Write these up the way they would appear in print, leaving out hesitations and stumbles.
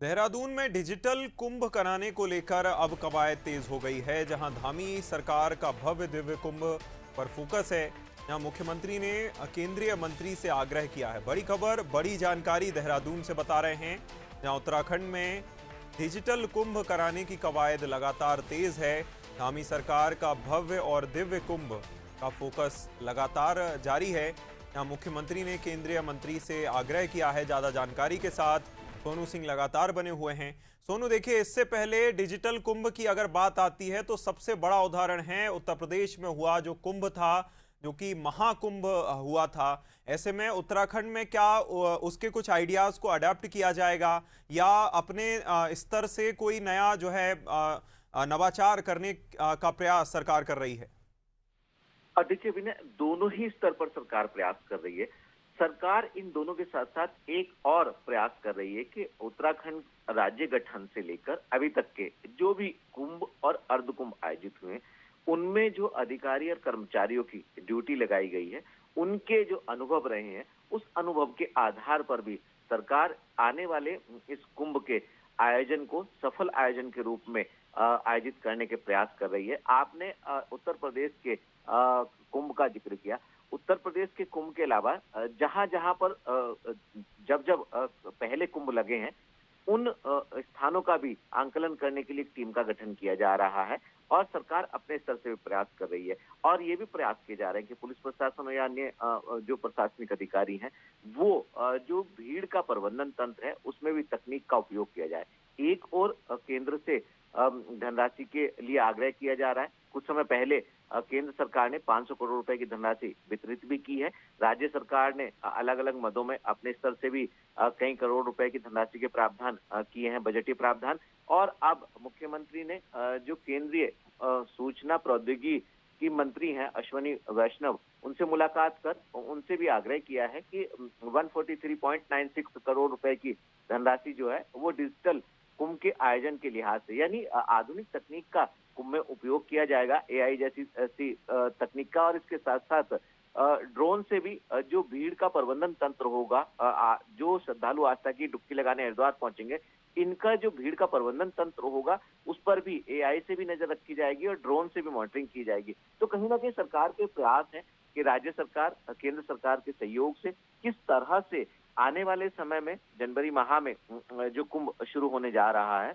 देहरादून में डिजिटल कुंभ कराने को लेकर अब कवायद तेज हो गई है। जहां धामी सरकार का भव्य दिव्य कुंभ पर फोकस है, जहां मुख्यमंत्री ने केंद्रीय मंत्री से आग्रह किया है। बड़ी खबर, बड़ी जानकारी देहरादून से बता रहे हैं, जहां उत्तराखंड में डिजिटल कुंभ कराने की कवायद लगातार तेज है। धामी सरकार का भव्य और दिव्य कुंभ का फोकस लगातार जारी है। जहां मुख्यमंत्री ने केंद्रीय मंत्री से आग्रह किया है। ज्यादा जानकारी के साथ सोनू सिंह लगातार बने हुए हैं। सोनू, देखिए, इससे पहले डिजिटल कुंभ की अगर बात आती है तो सबसे बड़ा उदाहरण है उत्तर प्रदेश में हुआ जो कुंभ था, जो कि महाकुंभ हुआ था। ऐसे में उत्तराखंड में क्या उसके कुछ आइडियाज को अडेप्ट किया जाएगा या अपने स्तर से कोई नया जो है नवाचार करने का प्रयास सरकार कर रही है? और देखिए विनय, दोनों ही स्तर पर सरकार प्रयास कर रही है। सरकार इन दोनों के साथ साथ एक और प्रयास कर रही है कि उत्तराखंड राज्य गठन से लेकर अभी तक के जो भी कुंभ और अर्ध कुंभ आयोजित हुए, उनमें जो अधिकारी और कर्मचारियों की ड्यूटी लगाई गई है, उनके जो अनुभव रहे हैं, उस अनुभव के आधार पर भी सरकार आने वाले इस कुंभ के आयोजन को सफल आयोजन के रूप में आयोजित करने के प्रयास कर रही है। आपने उत्तर प्रदेश के कुंभ का जिक्र किया। उत्तर प्रदेश के कुंभ के अलावा जहां जहां पर जब जब पहले कुंभ लगे हैं, उन स्थानों का भी आंकलन करने के लिए एक टीम का गठन किया जा रहा है और सरकार अपने स्तर से भी प्रयास कर रही है। और ये भी प्रयास किए जा रहे हैं कि पुलिस प्रशासन या अन्य जो प्रशासनिक अधिकारी हैं, वो जो भीड़ का प्रबंधन तंत्र है, उसमें भी तकनीक का उपयोग किया जाए। एक और केंद्र से धनराशि के लिए आग्रह किया जा रहा है। कुछ समय पहले केंद्र सरकार ने 500 करोड़ रुपए की धनराशि वितरित भी की है। राज्य सरकार ने अलग अलग मदों में अपने स्तर से भी कई करोड़ रुपए की धनराशि के प्रावधान किए हैं, बजटीय प्रावधान। और अब मुख्यमंत्री ने जो केंद्रीय सूचना प्रौद्योगिकी की मंत्री हैं अश्विनी वैष्णव, उनसे मुलाकात कर उनसे भी आग्रह किया है कि 143.96 करोड़ रुपए की धनराशि जो है वो डिजिटल कुंभ के आयोजन के लिहाज से, यानी आधुनिक तकनीक का कुंभ में उपयोग किया जाएगा, एआई जैसी ऐसी तकनीक का। और इसके साथ साथ ड्रोन से भी जो भीड़ का प्रबंधन तंत्र होगा, जो श्रद्धालु आस्था की डुबकी लगाने हरिद्वार पहुंचेंगे, इनका जो भीड़ का प्रबंधन तंत्र होगा, उस पर भी एआई से भी नजर रखी जाएगी और ड्रोन से भी मॉनिटरिंग की जाएगी। तो कहीं ना कहीं सरकार के प्रयास है कि राज्य सरकार केंद्र सरकार के सहयोग से किस तरह से आने वाले समय में जनवरी माह में जो कुंभ शुरू होने जा रहा है,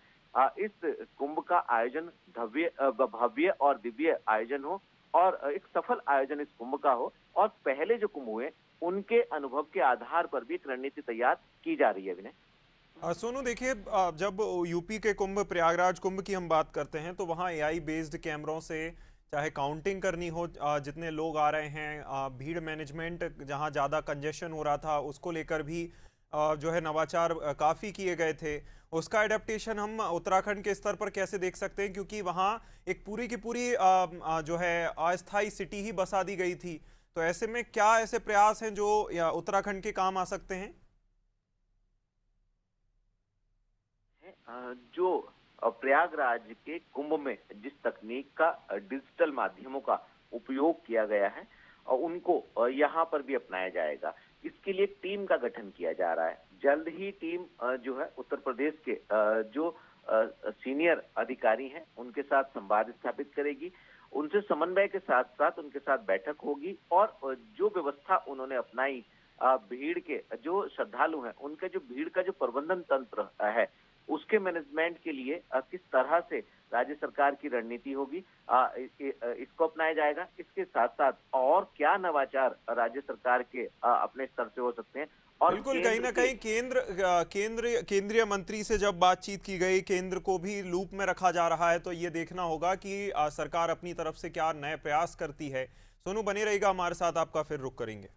इस कुंभ का आयोजन भव्य और दिव्य आयोजन हो और एक सफल आयोजन इस कुंभ का हो। और पहले जो कुंभ हुए, उनके अनुभव के आधार पर भी एक रणनीति तैयार की जा रही है विनय। सोनू, देखिए, जब यूपी के कुंभ, प्रयागराज कुंभ की हम बात करते हैं तो वहाँ एआई बेस्ड कैमरों से चाहे काउंटिंग करनी हो, जितने लोग आ रहे हैं, भीड़ मैनेजमेंट जहाँ ज़्यादा कंजेशन हो रहा था उसको लेकर भी जो है नवाचार काफ़ी किए गए थे। उसका एडेप्टेशन हम उत्तराखंड के स्तर पर कैसे देख सकते हैं, क्योंकि वहाँ एक पूरी की पूरी जो है अस्थाई सिटी ही बसा दी गई थी। तो ऐसे में क्या ऐसे प्रयास हैं जो उत्तराखंड के काम आ सकते हैं? जो प्रयागराज के कुंभ में जिस तकनीक का डिजिटल माध्यमों का उपयोग किया गया है, उनको यहाँ पर भी अपनाया जाएगा। इसके लिए टीम का गठन किया जा रहा है। जल्द ही टीम जो है उत्तर प्रदेश के जो सीनियर अधिकारी हैं, उनके साथ संवाद स्थापित करेगी, उनसे समन्वय के साथ साथ उनके साथ बैठक होगी और जो व्यवस्था उन्होंने अपनाई, भीड़ के जो श्रद्धालु हैं, उनके जो भीड़ का जो प्रबंधन तंत्र है, उसके मैनेजमेंट के लिए किस तरह से राज्य सरकार की रणनीति होगी, इसको अपनाया जाएगा। इसके साथ साथ और क्या नवाचार राज्य सरकार के अपने स्तर से हो सकते हैं। और बिल्कुल, कहीं ना कहीं केंद्रीय मंत्री से जब बातचीत की गई, केंद्र को भी लूप में रखा जा रहा है, तो ये देखना होगा कि सरकार अपनी तरफ से क्या नए प्रयास करती है। सोनू, बने रहेगा हमारे साथ, आपका फिर रुख करेंगे।